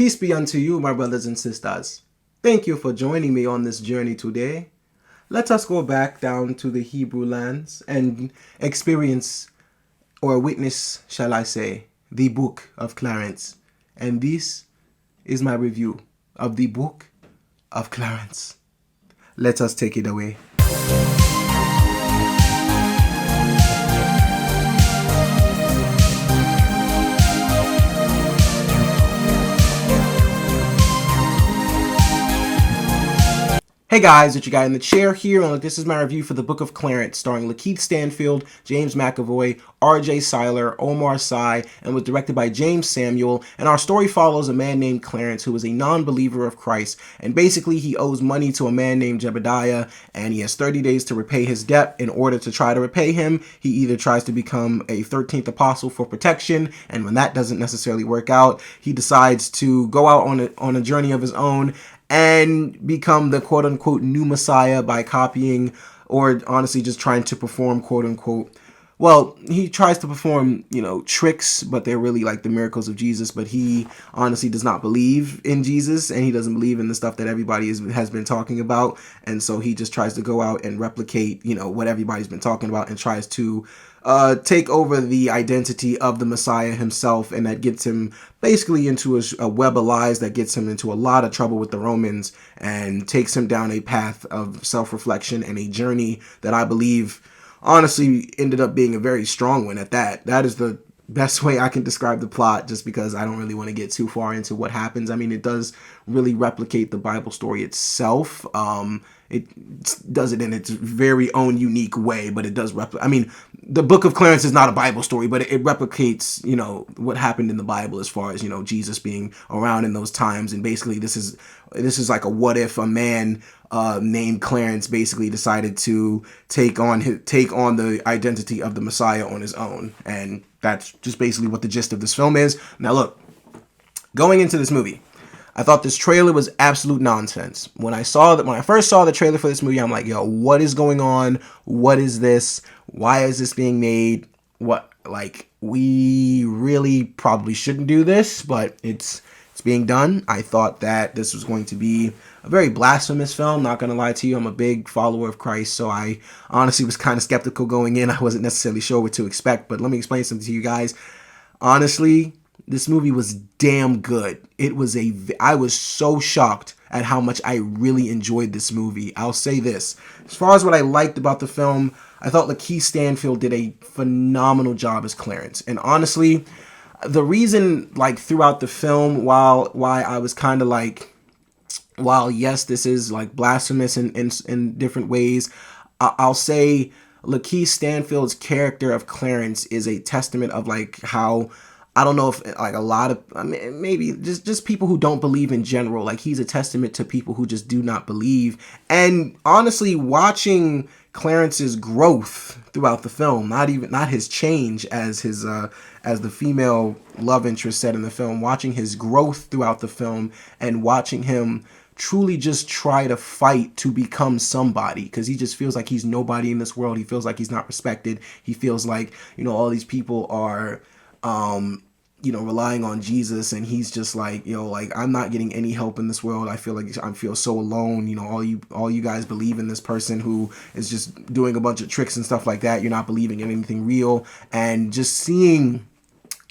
Peace be unto you, my brothers and sisters. Thank you for joining me on this journey today. Let us go back down to the Hebrew lands and experience, or witness, shall I say, the Book of Clarence. And this is my review of the Book of Clarence. Let us take it away. Hey guys, it's your guy in the chair here, and this is my review for the Book of Clarence, starring Lakeith Stanfield, James McAvoy, R.J. Seiler, Omar Sy, and was directed by Jeymes Samuel. And our story follows a man named Clarence who is a non-believer of Christ, and basically he owes money to a man named Jebediah, and he has 30 days to repay his debt. In order to try to repay him, he either tries to become a 13th apostle for protection, and when that doesn't necessarily work out, he decides to go out on a journey of his own and become the quote-unquote new Messiah by copying, or honestly just trying to perform quote-unquote, well, he tries to perform, tricks, but they're really like the miracles of Jesus, but he honestly does not believe in Jesus, and he doesn't believe in the stuff that everybody has been talking about, and so he just tries to go out and replicate, what everybody's been talking about, and tries to take over the identity of the Messiah himself, and that gets him basically into a web of lies that gets him into a lot of trouble with the Romans and takes him down a path of self-reflection and a journey that I believe honestly ended up being a very strong one at that. That is the best way I can describe the plot, just because I don't really want to get too far into what happens. I mean, it does really replicate the Bible story itself. It does it in its very own unique way, but it does I mean, the Book of Clarence is not a Bible story, but it replicates, what happened in the Bible as far as, Jesus being around in those times. And basically this is like a what if a man named Clarence basically decided to take on the identity of the Messiah on his own. And that's just basically what the gist of this film is. Now look, going into this movie, I thought this trailer was absolute nonsense. When I first saw the trailer for this movie, I'm like, yo, what is going on? What is this? Why is this being made? We really probably shouldn't do this, but it's being done. I thought that this was going to be a very blasphemous film. Not going to lie to you, I'm a big follower of Christ, so I honestly was kind of skeptical going in. I wasn't necessarily sure what to expect, but let me explain something to you guys. Honestly, this movie was damn good. I was so shocked at how much I really enjoyed this movie. I'll say this. As far as what I liked about the film, I thought Lakeith Stanfield did a phenomenal job as Clarence. And honestly, the reason, throughout the film, why I was kind of while yes, this is blasphemous in different ways, I'll say Lakeith Stanfield's character of Clarence is a testament of how, I don't know if a lot of, maybe just people who don't believe in general, he's a testament to people who just do not believe. And honestly, watching Clarence's growth throughout the film, not his change as the female love interest said in the film, watching his growth throughout the film and watching him truly just try to fight to become somebody, because he just feels like he's nobody in this world. He feels like he's not respected. He feels like, all these people are relying on Jesus, and he's just I'm not getting any help in this world. I feel so alone. All you guys believe in this person who is just doing a bunch of tricks and stuff like that. You're not believing in anything real. And just seeing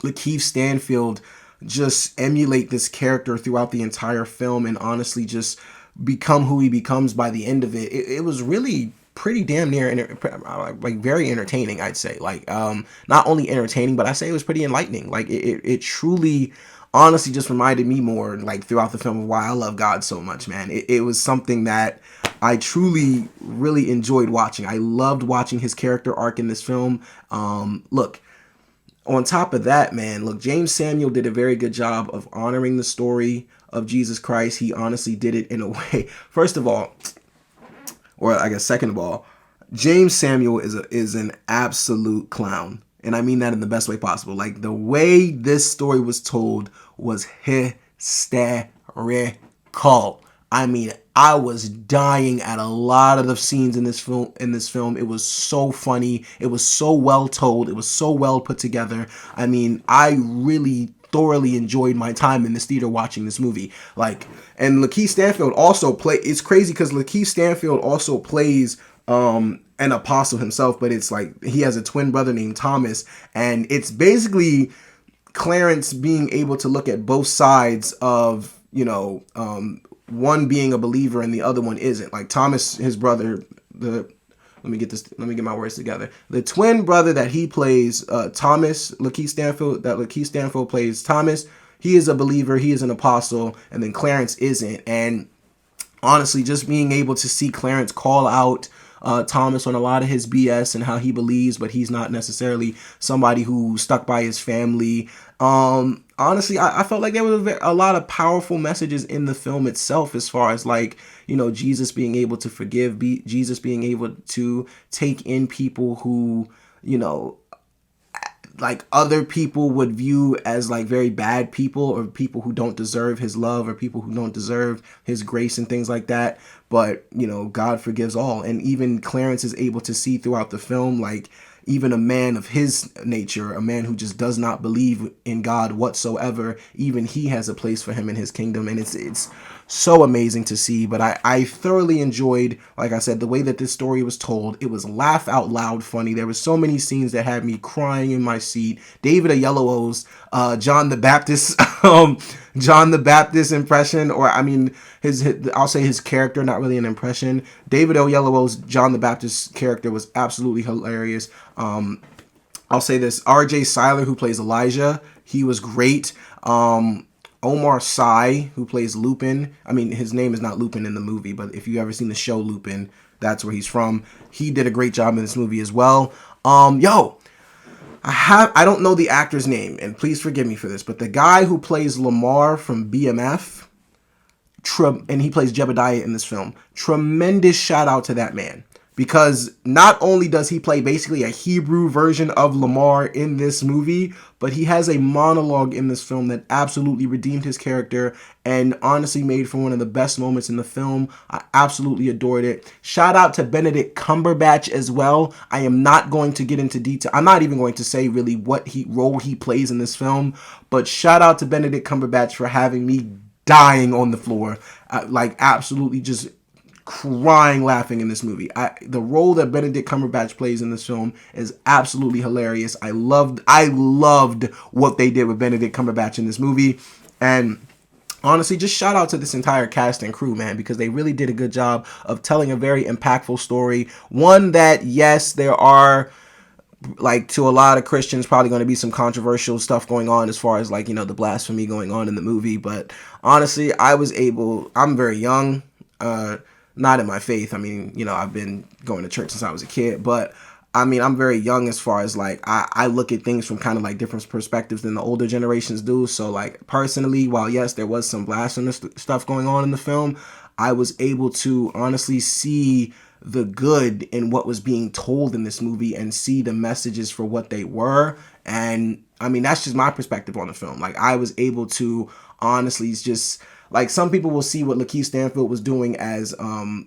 Lakeith Stanfield just emulate this character throughout the entire film, and honestly just become who he becomes by the end of it, it was really pretty damn near very entertaining, I'd say. Not only entertaining, but I say it was pretty enlightening. It truly honestly just reminded me more throughout the film of why I love God so much, man. It was something that I truly really enjoyed watching. I loved watching his character arc in this film. Look, on top of that, man, Jeymes Samuel did a very good job of honoring the story of Jesus Christ. He honestly did it in a way, first of all, or I guess second of all, Jeymes Samuel is an absolute clown. And I mean that in the best way possible. The way this story was told was hysterical. I mean, I was dying at a lot of the scenes in this film. It was so funny. It was so well told. It was so well put together. I mean, I really thoroughly enjoyed my time in this theater watching this movie. Like, and Lakeith Stanfield also it's crazy because Lakeith Stanfield also plays an apostle himself, but it's like he has a twin brother named Thomas, and it's basically Clarence being able to look at both sides of, one being a believer and the other one isn't. Like Thomas, his brother, let me get my words together. The twin brother that he plays, Thomas, Lakeith Stanfield plays Thomas. He is a believer, he is an apostle, and then Clarence isn't. And honestly, just being able to see Clarence call out Thomas on a lot of his BS and how he believes, but he's not necessarily somebody who stuck by his family. Honestly, I felt like there was a lot of powerful messages in the film itself, as far as like, Jesus being able to forgive, Jesus being able to take in people who, like other people would view as like very bad people, or people who don't deserve his love, or people who don't deserve his grace and things like that. But, God forgives all. And even Clarence is able to see throughout the film, like, even a man of his nature, a man who just does not believe in God whatsoever, even he has a place for him in his kingdom. And it's so amazing to see. But I thoroughly enjoyed, like I said, the way that this story was told. It was laugh out loud funny. There were so many scenes that had me crying in my seat. David Oyelowo's John the Baptist John the Baptist impression, or I mean I'll say his character, not really an impression. David Oyelowo's John the Baptist character was absolutely hilarious. I'll say this, R.J. Seiler, who plays Elijah, he was great. Omar Sy, who plays Lupin, I mean, his name is not Lupin in the movie, but if you ever seen the show Lupin, that's where he's from. He did a great job in this movie as well. I don't know the actor's name, and please forgive me for this, but the guy who plays Lamar from BMF, and he plays Jebediah in this film, tremendous shout out to that man. Because not only does he play basically a Hebrew version of Lamar in this movie, but he has a monologue in this film that absolutely redeemed his character and honestly made for one of the best moments in the film. I absolutely adored it. Shout out to Benedict Cumberbatch as well. I am not going to get into detail. I'm not even going to say really what role he plays in this film, but shout out to Benedict Cumberbatch for having me dying on the floor. Like absolutely just crying laughing in this movie. The role that Benedict Cumberbatch plays in this film is absolutely hilarious. I loved what they did with Benedict Cumberbatch in this movie. And honestly, just shout out to this entire cast and crew, man, because they really did a good job of telling a very impactful story. One that, yes, there are, like, to a lot of Christians, probably going to be some controversial stuff going on as far as, like, the blasphemy going on in the movie. But honestly, I'm very young, not in my faith. I mean, I've been going to church since I was a kid, but I mean, I'm very young as far as like, I look at things from kind of like different perspectives than the older generations do. So like personally, while yes, there was some blasphemous stuff going on in the film, I was able to honestly see the good in what was being told in this movie and see the messages for what they were. And I mean, that's just my perspective on the film. Like I was able to honestly just, like, some people will see what Lakeith Stanfield was doing as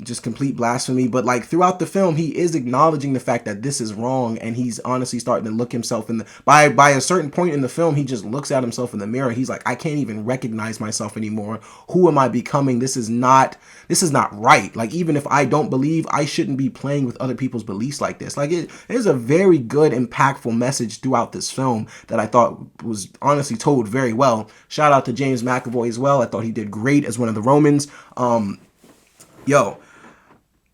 just complete blasphemy, but like throughout the film, he is acknowledging the fact that this is wrong, and he's honestly starting to look himself in the by a certain point in the film, he just looks at himself in the mirror. He's like, I can't even recognize myself anymore. Who am I becoming? This is not right. Like, even if I don't believe, I shouldn't be playing with other people's beliefs like this. Like, it is a very good, impactful message throughout this film that I thought was honestly told very well. Shout out to Jeymes McAvoy as well. I thought he did great as one of the Romans. I'm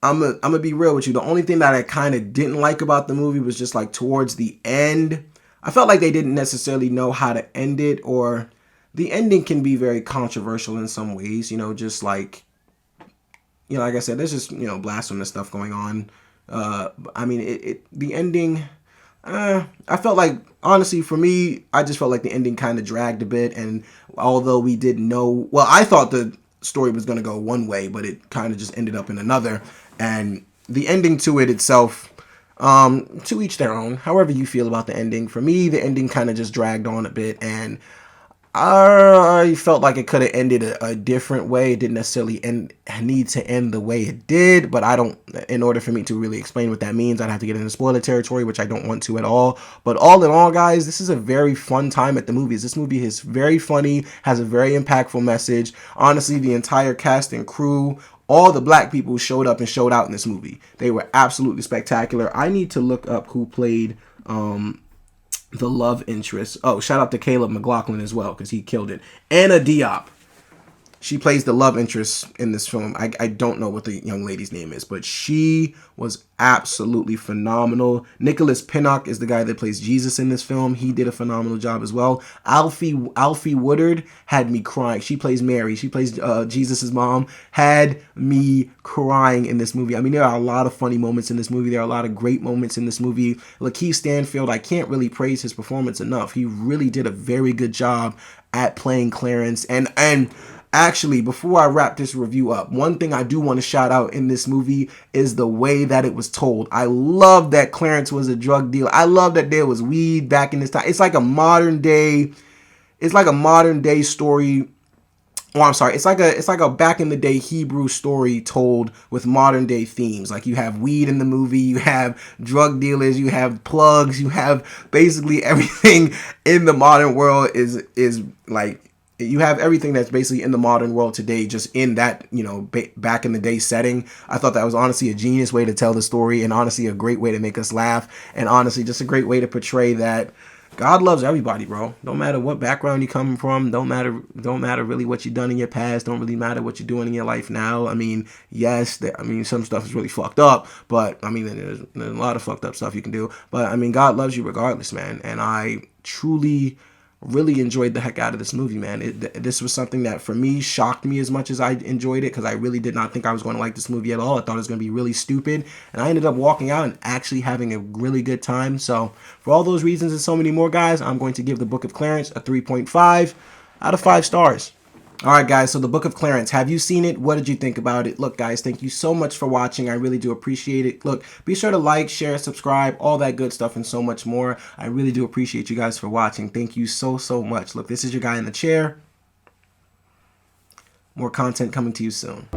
gonna be real with you. The only thing that I kind of didn't like about the movie was just like towards the end, I felt like they didn't necessarily know how to end it, or the ending can be very controversial in some ways, just like, like I said, there's just, blasphemous stuff going on. I mean, the ending, I felt like, honestly, for me, I just felt like the ending kind of dragged a bit. And although we didn't know, well, I thought the story was going to go one way, but it kind of just ended up in another. And the ending to it itself, to each their own, however you feel about the ending. For me, the ending kind of just dragged on a bit. And I felt like it could have ended a different way. It didn't necessarily need to end the way it did, but I don't, in order for me to really explain what that means, I'd have to get into spoiler territory, which I don't want to at all. But all in all, guys, this is a very fun time at the movies. This movie is very funny, has a very impactful message. Honestly, the entire cast and crew, all the black people showed up and showed out in this movie. They were absolutely spectacular. I need to look up who played the love interest. Oh, shout out to Caleb McLaughlin as well, because he killed it. Anna Diop. She plays the love interest in this film. I don't know what the young lady's name is, but she was absolutely phenomenal. Nicholas Pinnock is the guy that plays Jesus in this film. He did a phenomenal job as well. Alfie Woodard had me crying. She plays Mary. She plays Jesus's mom. Had me crying in this movie. I mean, there are a lot of funny moments in this movie. There are a lot of great moments in this movie. Lakeith Stanfield, I can't really praise his performance enough. He really did a very good job at playing Clarence. And actually, before I wrap this review up, one thing I do want to shout out in this movie is the way that it was told. I love that Clarence was a drug dealer. I love that there was weed back in this time. It's like a modern day story. Oh, I'm sorry. It's like a back in the day Hebrew story told with modern day themes. Like, you have weed in the movie, you have drug dealers, you have plugs, you have basically everything in the modern world is like, you have everything that's basically in the modern world today, just in that, back in the day setting. I thought that was honestly a genius way to tell the story, and honestly a great way to make us laugh, and honestly just a great way to portray that God loves everybody, bro. Don't matter what background you come from. Don't matter really what you've done in your past. Don't really matter what you're doing in your life now. I mean, yes, some stuff is really fucked up, but I mean, there's a lot of fucked up stuff you can do. But I mean, God loves you regardless, man. And I truly really enjoyed the heck out of this movie, man. This was something that for me shocked me as much as I enjoyed it, because I really did not think I was going to like this movie at all. I thought it was going to be really stupid, and I ended up walking out and actually having a really good time. So for all those reasons and so many more, guys, I'm going to give the Book of Clarence a 3.5 out of 5 stars. All right, guys, so the Book of Clarence, have you seen it? What did you think about it? Look, guys, thank you so much for watching. I really do appreciate it. Look, be sure to like, share, subscribe, all that good stuff and so much more. I really do appreciate you guys for watching. Thank you so, so much. Look, this is your guy in the chair. More content coming to you soon.